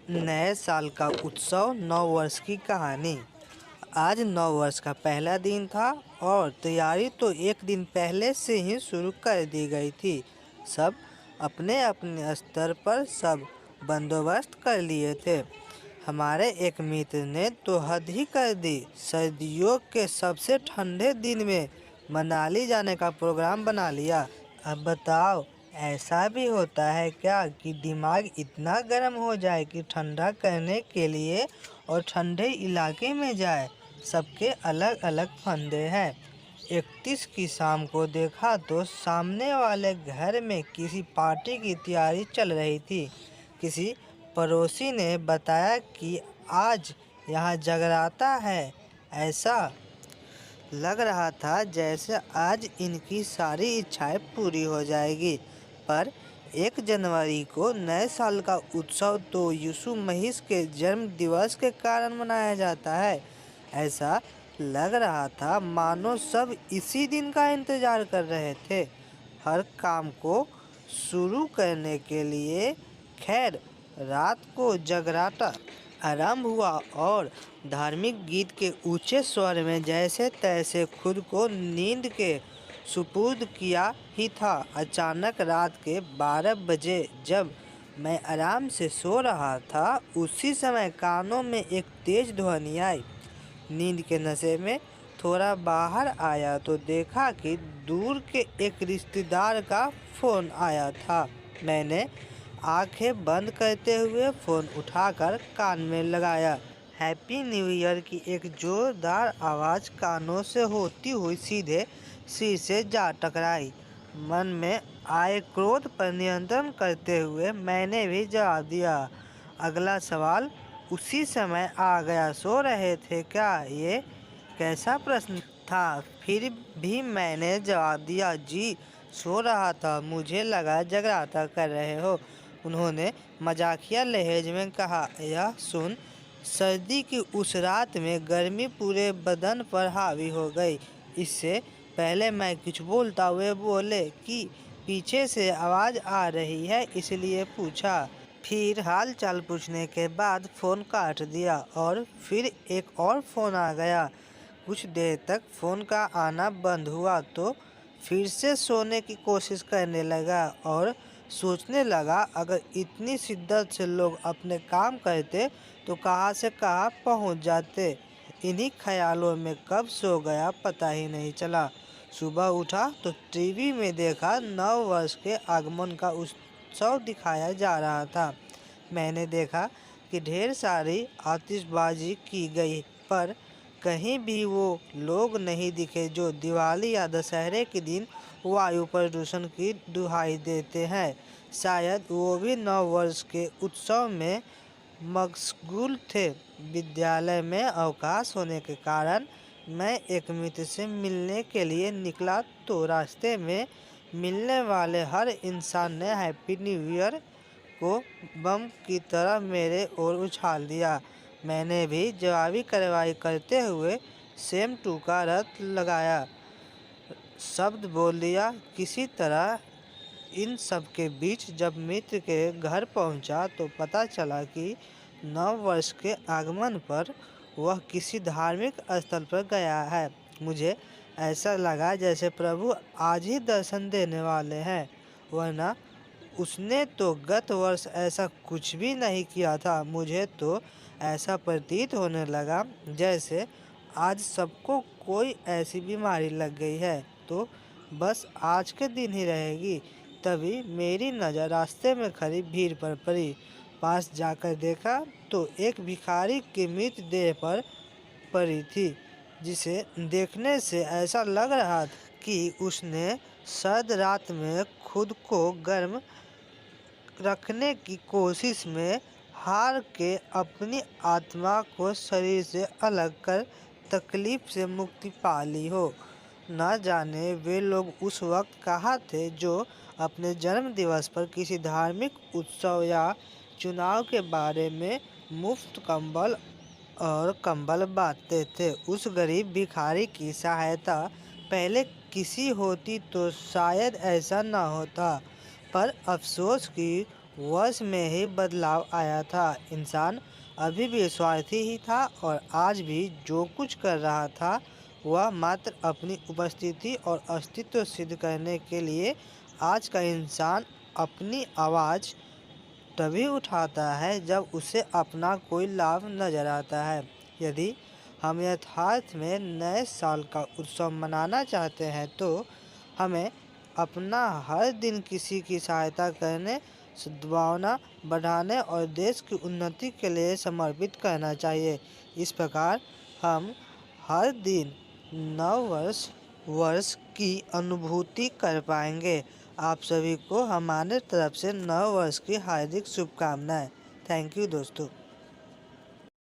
नए साल का उत्सव, नव वर्ष की कहानी। आज नव वर्ष का पहला दिन था और तैयारी तो एक दिन पहले से ही शुरू कर दी गई थी। सब अपने अपने स्तर पर सब बंदोबस्त कर लिए थे। हमारे एक मित्र ने तो हद ही कर दी। सर्दियों के सबसे ठंडे दिन में मनाली जाने का प्रोग्राम बना लिया। अब बताओ, ऐसा भी होता है क्या कि दिमाग इतना गर्म हो जाए कि ठंडा करने के लिए और ठंडे इलाके में जाए। सबके अलग अलग फंदे हैं। 31 की शाम को देखा तो सामने वाले घर में किसी पार्टी की तैयारी चल रही थी। किसी पड़ोसी ने बताया कि आज यहाँ जगराता है। ऐसा लग रहा था जैसे आज इनकी सारी इच्छाएं पूरी हो जाएगी। पर 1 जनवरी को नए साल का उत्सव तो यीशु मसीह के जन्म दिवस के कारण मनाया जाता है। ऐसा लग रहा था मानो सब इसी दिन का इंतजार कर रहे थे, हर काम को शुरू करने के लिए। खैर, रात को जगराता आरंभ हुआ और धार्मिक गीत के ऊंचे स्वर में जैसे तैसे खुद को नींद के सुपुर्द किया ही था। अचानक रात के 12 बजे जब मैं आराम से सो रहा था, उसी समय कानों में एक तेज ध्वनि आई। नींद के नशे में थोड़ा बाहर आया तो देखा कि दूर के एक रिश्तेदार का फ़ोन आया था। मैंने आंखें बंद करते हुए फ़ोन उठाकर कान में लगाया। हैप्पी न्यू ईयर की एक जोरदार आवाज़ कानों से होती हुई सीधे सिर से जा टकराई। मन में आए क्रोध पर नियंत्रण करते हुए मैंने भी जवाब दिया। अगला सवाल उसी समय आ गया, सो रहे थे क्या? ये कैसा प्रश्न था? फिर भी मैंने जवाब दिया, जी सो रहा था, मुझे लगा जगराता कर रहे हो। उन्होंने मजाकिया लहजे में कहा, यह सुन सर्दी की उस रात में गर्मी पूरे बदन पर हावी हो गई। इससे पहले मैं कुछ बोलता वे बोले कि पीछे से आवाज़ आ रही है, इसलिए पूछा। फिर हाल चाल पूछने के बाद फ़ोन काट दिया और फिर एक और फ़ोन आ गया। कुछ देर तक फ़ोन का आना बंद हुआ तो फिर से सोने की कोशिश करने लगा और सोचने लगा, अगर इतनी शिद्दत से लोग अपने काम करते तो कहाँ से कहाँ पहुँच जाते। इन्हीं ख्यालों में कब सो गया पता ही नहीं चला। सुबह उठा तो टीवी में देखा नव वर्ष के आगमन का उत्सव दिखाया जा रहा था। मैंने देखा कि ढेर सारी आतिशबाजी की गई, पर कहीं भी वो लोग नहीं दिखे जो दिवाली या दशहरे के दिन वायु प्रदूषण की दुहाई देते हैं। शायद वो भी नव वर्ष के उत्सव में मशगूल थे। विद्यालय में अवकाश होने के कारण मैं एक मित्र से मिलने के लिए निकला तो रास्ते में मिलने वाले हर इंसान ने हैप्पी न्यू ईयर को बम की तरह मेरे ओर उछाल दिया। मैंने भी जवाबी कार्रवाई करते हुए सेम टू का रट लगाया, शब्द बोल दिया किसी तरह। इन सब के बीच जब मित्र के घर पहुंचा तो पता चला कि नव वर्ष के आगमन पर वह किसी धार्मिक स्थल पर गया है। मुझे ऐसा लगा जैसे प्रभु आज ही दर्शन देने वाले हैं, वरना उसने तो गत वर्ष ऐसा कुछ भी नहीं किया था। मुझे तो ऐसा प्रतीत होने लगा जैसे आज सबको कोई ऐसी बीमारी लग गई है तो बस आज के दिन ही रहेगी। तभी मेरी नज़र रास्ते में खड़ी भीड़ पर पड़ी। पास जाकर देखा तो एक भिखारी की मृत देह पर पड़ी थी, जिसे देखने से ऐसा लग रहा था कि उसने सर्द रात में खुद को गर्म रखने की कोशिश में हार के अपनी आत्मा को शरीर से अलग कर तकलीफ से मुक्ति पा ली हो। न जाने वे लोग उस वक्त कहाँ थे जो अपने जन्म दिवस पर किसी धार्मिक उत्सव या चुनाव के बारे में मुफ्त कंबल बांटते थे। उस गरीब भिखारी की सहायता पहले किसी होती तो शायद ऐसा न होता, पर अफसोस कि वर्ष में ही बदलाव आया था। इंसान अभी भी स्वार्थी ही था और आज भी जो कुछ कर रहा था वह मात्र अपनी उपस्थिति और अस्तित्व सिद्ध करने के लिए। आज का इंसान अपनी आवाज़ तभी उठाता है जब उसे अपना कोई लाभ नजर आता है। यदि हम यथार्थ में नए साल का उत्सव मनाना चाहते हैं तो हमें अपना हर दिन किसी की सहायता करने, सद्भावना बढ़ाने और देश की उन्नति के लिए समर्पित करना चाहिए। इस प्रकार हम हर दिन नव वर्ष की अनुभूति कर पाएंगे। आप सभी को हमारे तरफ से नव वर्ष की हार्दिक शुभकामनाएं। थैंक यू दोस्तों।